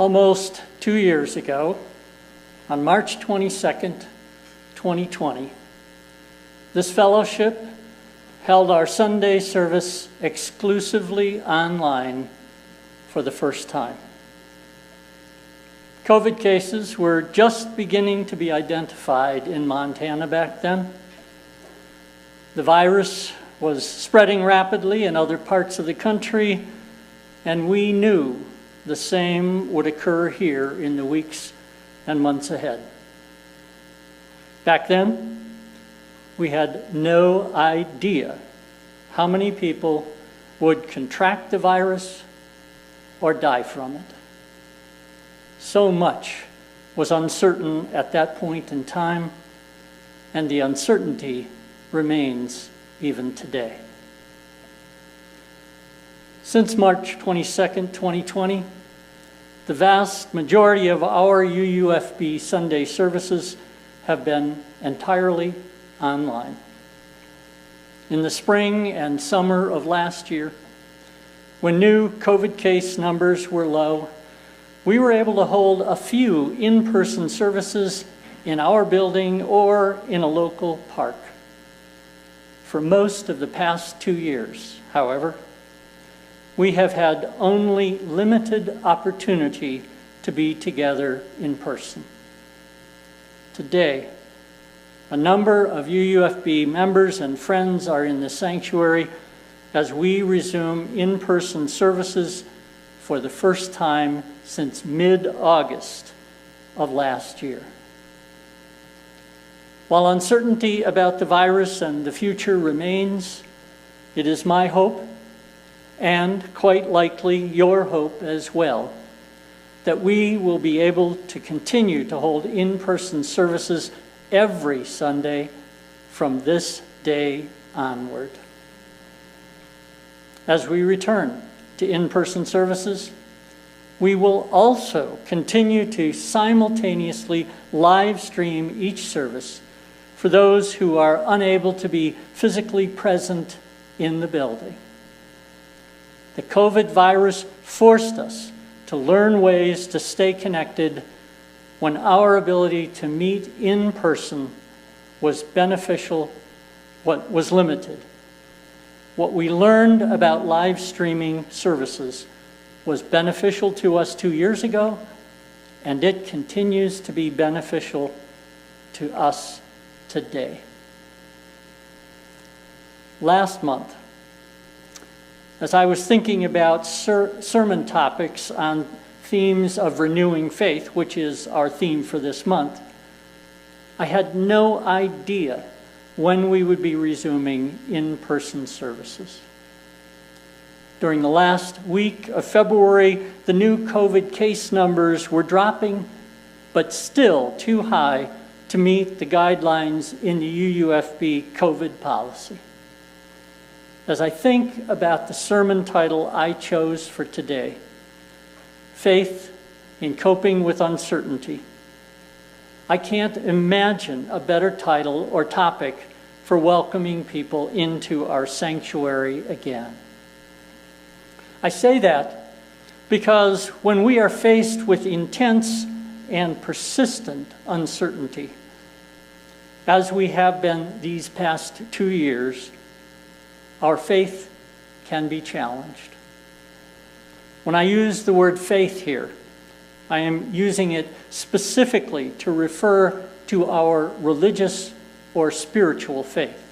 Almost 2 years ago, on March 22nd, 2020, this fellowship held our Sunday service exclusively online for the first time. COVID cases were just beginning to be identified in Montana back then. The virus was spreading rapidly in other parts of the country, and we knew the same would occur here in the weeks and months ahead. Back then, we had no idea how many people would contract the virus or die from it. So much was uncertain at that point in time, and the uncertainty remains even today. Since March 22nd, 2020, the vast majority of our UUFB Sunday services have been entirely online. In the spring and summer of last year, when new COVID case numbers were low, we were able to hold a few in-person services in our building or in a local park. For most of the past 2 years, however, we have had only limited opportunity to be together in person. Today, a number of UUFB members and friends are in the sanctuary as we resume in-person services for the first time since mid-August of last year. While uncertainty about the virus and the future remains, it is my hope, and quite likely your hope as well, that we will be able to continue to hold in-person services every Sunday from this day onward. As we return to in-person services, we will also continue to simultaneously live stream each service for those who are unable to be physically present in the building. The COVID virus forced us to learn ways to stay connected when our ability to meet in person was limited. What we learned about live streaming services was beneficial to us 2 years ago, and it continues to be beneficial to us today. Last month, as I was thinking about sermon topics on themes of renewing faith, which is our theme for this month, I had no idea when we would be resuming in-person services. During the last week of February, the new COVID case numbers were dropping, but still too high to meet the guidelines in the UUFB COVID policy. As I think about the sermon title I chose for today, Faith in Coping with Uncertainty, I can't imagine a better title or topic for welcoming people into our sanctuary again. I say that because when we are faced with intense and persistent uncertainty, as we have been these past 2 years, our faith can be challenged. When I use the word faith here, I am using it specifically to refer to our religious or spiritual faith.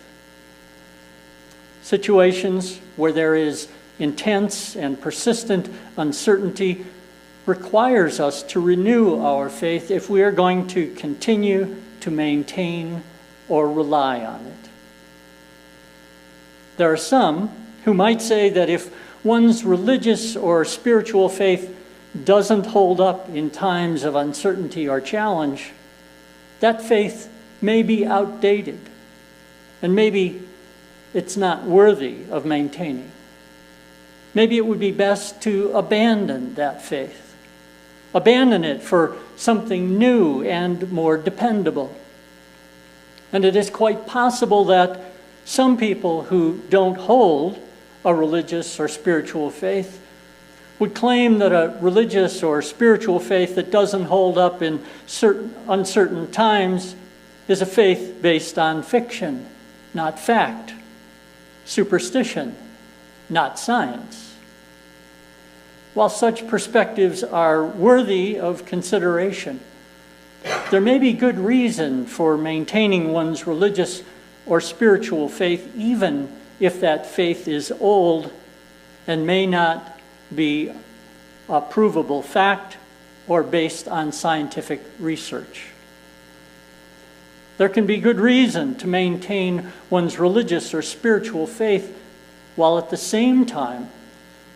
Situations where there is intense and persistent uncertainty requires us to renew our faith if we are going to continue to maintain or rely on it. There are some who might say that if one's religious or spiritual faith doesn't hold up in times of uncertainty or challenge, that faith may be outdated, and maybe it's not worthy of maintaining. Maybe it would be best to abandon that faith. Abandon it for something new and more dependable. And it is quite possible that some people who don't hold a religious or spiritual faith would claim that a religious or spiritual faith that doesn't hold up in uncertain times is a faith based on fiction, not fact, superstition, not science. While such perspectives are worthy of consideration, there may be good reason for maintaining one's religious or spiritual faith, even if that faith is old and may not be a provable fact or based on scientific research. There can be good reason to maintain one's religious or spiritual faith while at the same time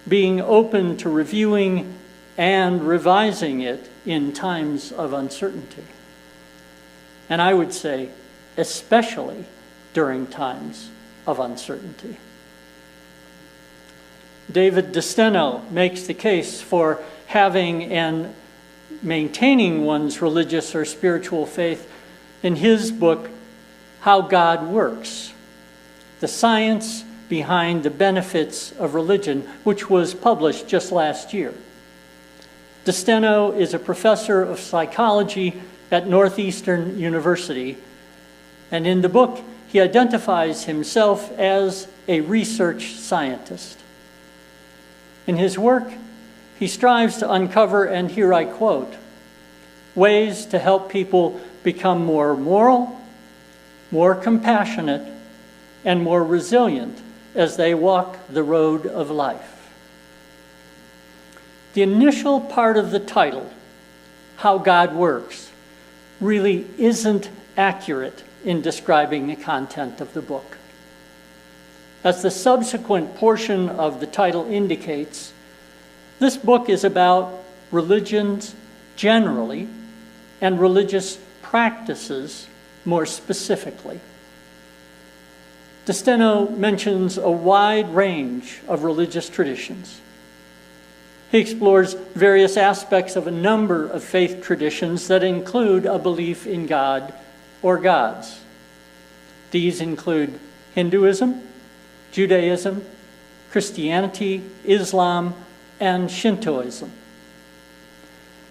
being open to reviewing and revising it in times of uncertainty. And I would say, especially during times of uncertainty. David DeSteno makes the case for having and maintaining one's religious or spiritual faith in his book, How God Works, the Science Behind the Benefits of Religion, which was published just last year. DeSteno is a professor of psychology at Northeastern University, and in the book, he identifies himself as a research scientist. In his work, he strives to uncover, and here I quote, ways to help people become more moral, more compassionate, and more resilient as they walk the road of life. The initial part of the title, How God Works, really isn't accurate in describing the content of the book. As the subsequent portion of the title indicates, this book is about religions generally and religious practices more specifically. DeSteno mentions a wide range of religious traditions. He explores various aspects of a number of faith traditions that include a belief in God or gods. These include Hinduism, Judaism, Christianity, Islam, and Shintoism.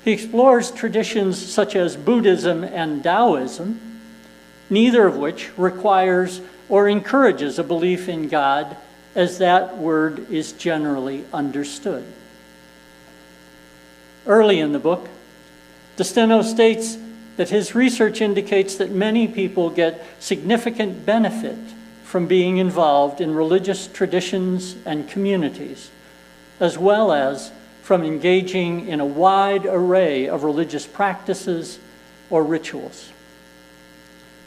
He explores traditions such as Buddhism and Taoism, neither of which requires or encourages a belief in God as that word is generally understood. Early in the book, DeSteno states that his research indicates that many people get significant benefit from being involved in religious traditions and communities, as well as from engaging in a wide array of religious practices or rituals.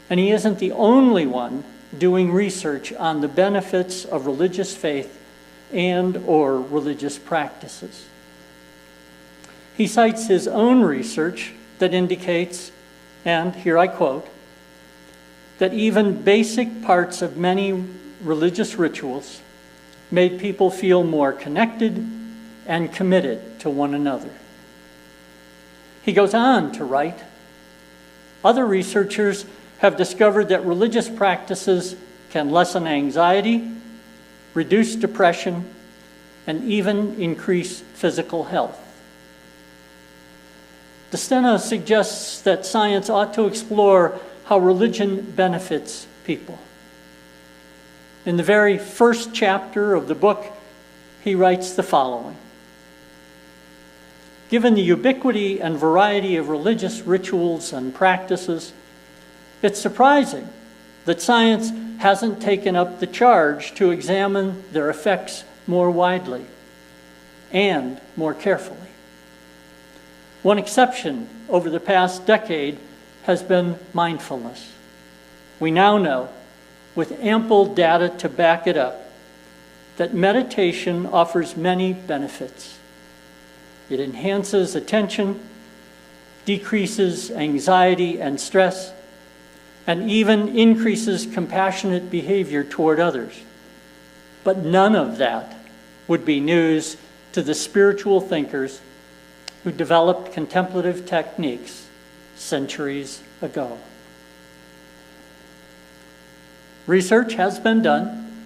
And he isn't the only one doing research on the benefits of religious faith and or religious practices. He cites his own research that indicates, and here I quote, that even basic parts of many religious rituals made people feel more connected and committed to one another. He goes on to write, other researchers have discovered that religious practices can lessen anxiety, reduce depression, and even increase physical health. DeSteno suggests that science ought to explore how religion benefits people. In the very first chapter of the book, he writes the following. Given the ubiquity and variety of religious rituals and practices, it's surprising that science hasn't taken up the charge to examine their effects more widely and more carefully. One exception over the past decade has been mindfulness. We now know, with ample data to back it up, that meditation offers many benefits. It enhances attention, decreases anxiety and stress, and even increases compassionate behavior toward others. But none of that would be news to the spiritual thinkers who developed contemplative techniques centuries ago. Research has been done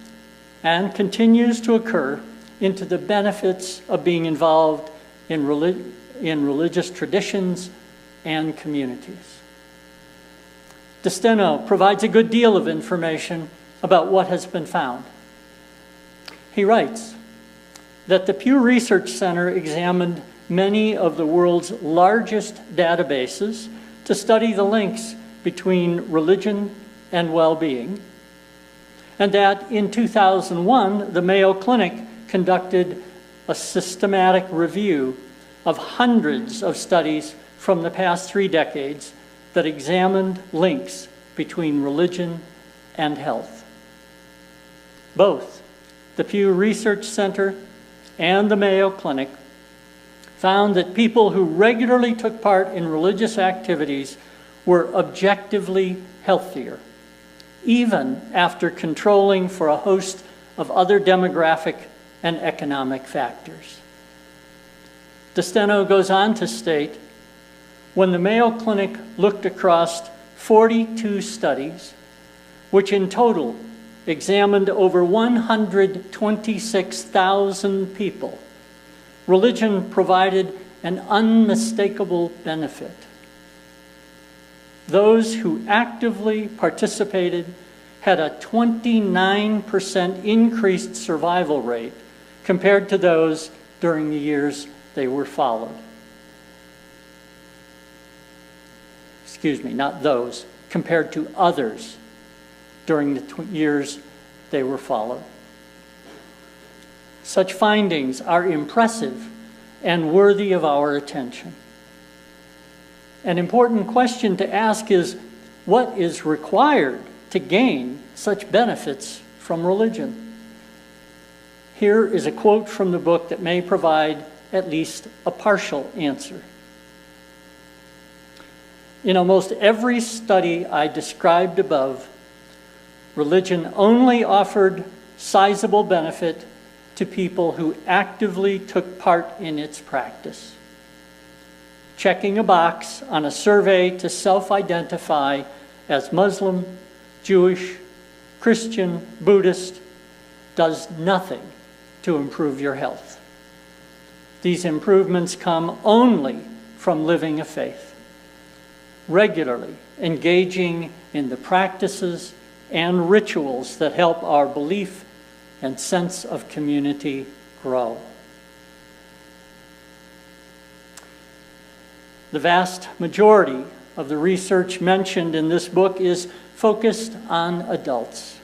and continues to occur into the benefits of being involved in religious traditions and communities. DeSteno provides a good deal of information about what has been found. He writes that the Pew Research Center examined many of the world's largest databases to study the links between religion and well-being, and that in 2001, the Mayo Clinic conducted a systematic review of hundreds of studies from the past 3 decades that examined links between religion and health. Both the Pew Research Center and the Mayo Clinic found that people who regularly took part in religious activities were objectively healthier, even after controlling for a host of other demographic and economic factors. DeSteno goes on to state, when the Mayo Clinic looked across 42 studies, which in total examined over 126,000 people, religion provided an unmistakable benefit. Those who actively participated had a 29% increased survival rate compared to those during the years they were followed. Excuse me, not those, compared to others during the years they were followed. Such findings are impressive and worthy of our attention. An important question to ask is, what is required to gain such benefits from religion? Here is a quote from the book that may provide at least a partial answer. In almost every study I described above, religion only offered sizable benefit to people who actively took part in its practice. Checking a box on a survey to self-identify as Muslim, Jewish, Christian, Buddhist does nothing to improve your health. These improvements come only from living a faith, regularly engaging in the practices and rituals that help our belief and sense of community grow. The vast majority of the research mentioned in this book is focused on adults.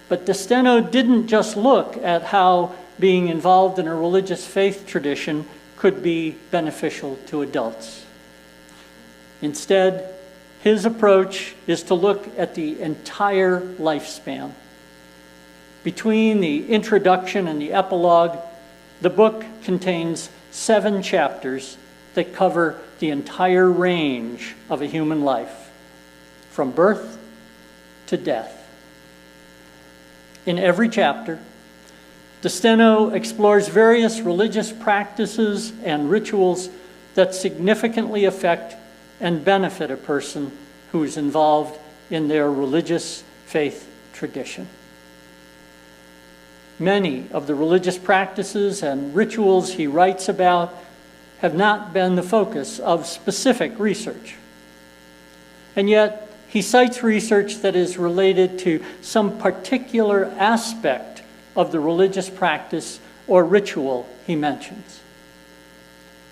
But DeSteno didn't just look at how being involved in a religious faith tradition could be beneficial to adults. Instead, his approach is to look at the entire lifespan. Between the introduction and the epilogue, the book contains 7 chapters that cover the entire range of a human life, from birth to death. In every chapter, DeSteno explores various religious practices and rituals that significantly affect and benefit a person who is involved in their religious faith tradition. Many of the religious practices and rituals he writes about have not been the focus of specific research. And yet, he cites research that is related to some particular aspect of the religious practice or ritual he mentions.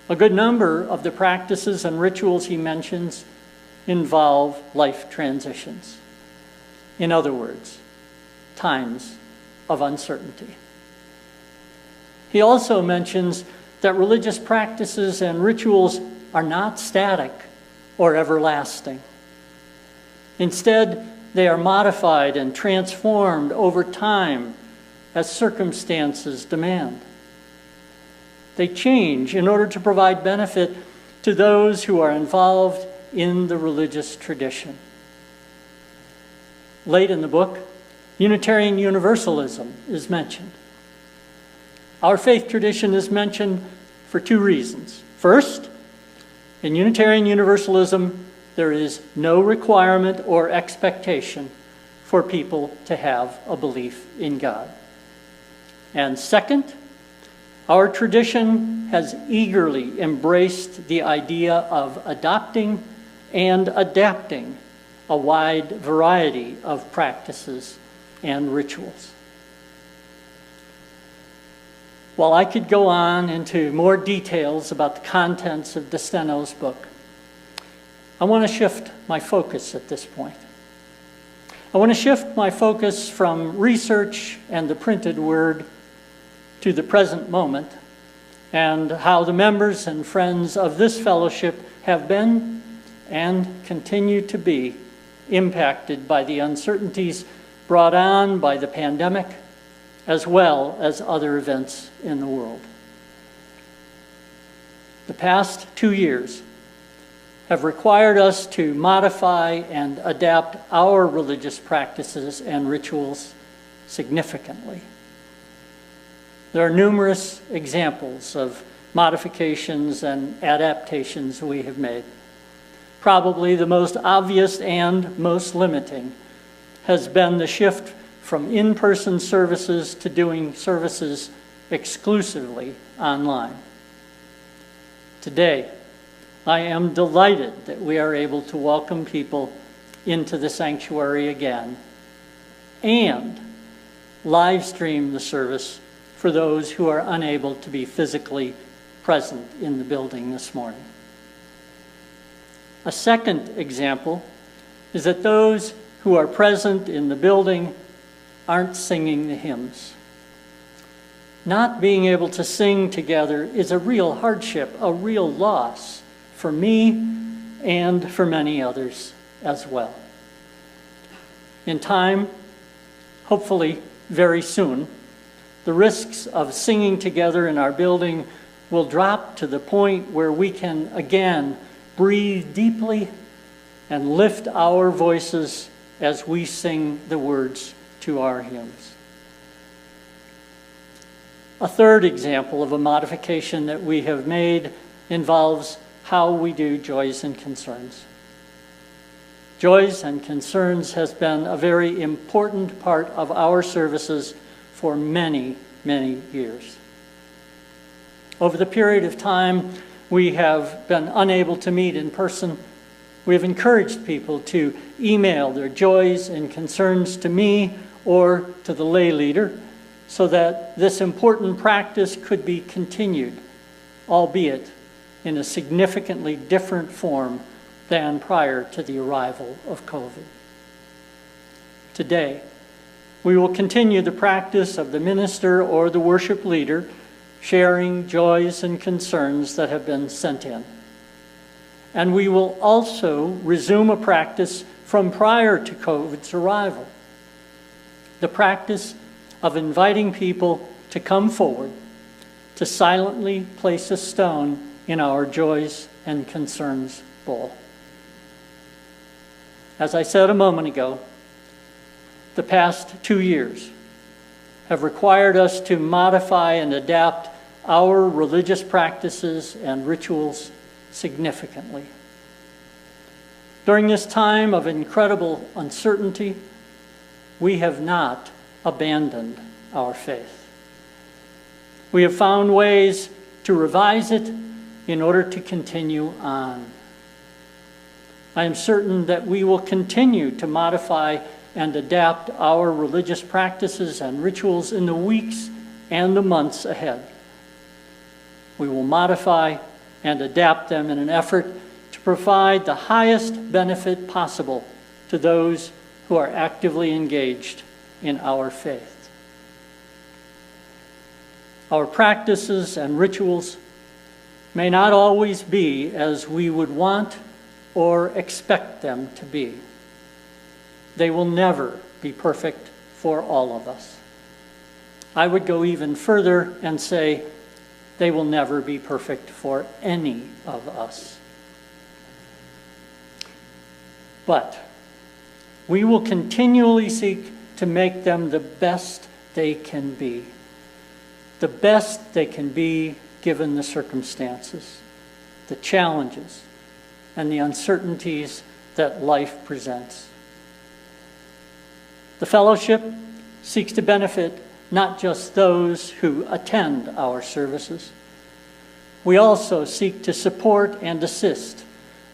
A good number of the practices and rituals he mentions involve life transitions. In other words, times of uncertainty. He also mentions that religious practices and rituals are not static or everlasting. Instead, they are modified and transformed over time as circumstances demand. They change in order to provide benefit to those who are involved in the religious tradition. Late in the book, Unitarian Universalism is mentioned. Our faith tradition is mentioned for 2 reasons. First, in Unitarian Universalism, there is no requirement or expectation for people to have a belief in God. And second, our tradition has eagerly embraced the idea of adopting and adapting a wide variety of practices and rituals. While I could go on into more details about the contents of DeSteno's book, I want to shift my focus at this point. I want to shift my focus from research and the printed word to the present moment, and how the members and friends of this fellowship have been and continue to be impacted by the uncertainties brought on by the pandemic, as well as other events in the world. The past 2 years have required us to modify and adapt our religious practices and rituals significantly. There are numerous examples of modifications and adaptations we have made. Probably the most obvious and most limiting has been the shift from in-person services to doing services exclusively online. Today, I am delighted that we are able to welcome people into the sanctuary again and live stream the service for those who are unable to be physically present in the building this morning. A second example is that those who are present in the building aren't singing the hymns. Not being able to sing together is a real hardship, a real loss for me and for many others as well. In time, hopefully very soon, the risks of singing together in our building will drop to the point where we can again breathe deeply and lift our voices as we sing the words to our hymns. A third example of a modification that we have made involves how we do joys and concerns. Joys and concerns has been a very important part of our services for many, many years. Over the period of time we have been unable to meet in person, we have encouraged people to email their joys and concerns to me or to the lay leader so that this important practice could be continued, albeit in a significantly different form than prior to the arrival of COVID. Today, we will continue the practice of the minister or the worship leader sharing joys and concerns that have been sent in. And we will also resume a practice from prior to COVID's arrival, the practice of inviting people to come forward to silently place a stone in our joys and concerns bowl. As I said a moment ago, the past 2 years have required us to modify and adapt our religious practices and rituals significantly. During this time of incredible uncertainty, we have not abandoned our faith. We have found ways to revise it in order to continue on. I am certain that we will continue to modify and adapt our religious practices and rituals in the weeks and the months ahead. We will modify and adapt them in an effort to provide the highest benefit possible to those who are actively engaged in our faith. Our practices and rituals may not always be as we would want or expect them to be. They will never be perfect for all of us. I would go even further and say they will never be perfect for any of us. But we will continually seek to make them the best they can be. The best they can be given the circumstances, the challenges, and the uncertainties that life presents. The fellowship seeks to benefit not just those who attend our services. We also seek to support and assist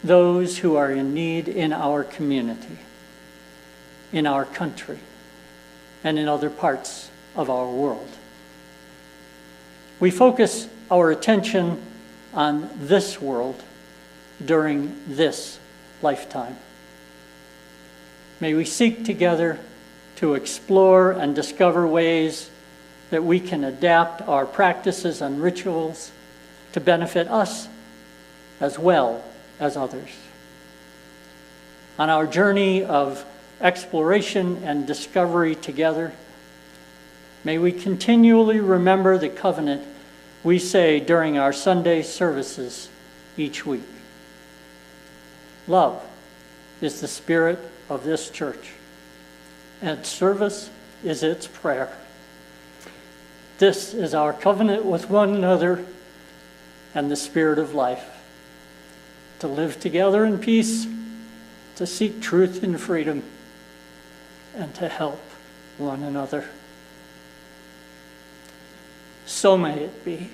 those who are in need in our community, in our country, and in other parts of our world. We focus our attention on this world during this lifetime. May we seek together to explore and discover ways that we can adapt our practices and rituals to benefit us as well as others. On our journey of exploration and discovery together, may we continually remember the covenant we say during our Sunday services each week. Love is the spirit of this church, and service is its prayer. This is our covenant with one another and the Spirit of life, to live together in peace, to seek truth and freedom, and to help one another. So may it be.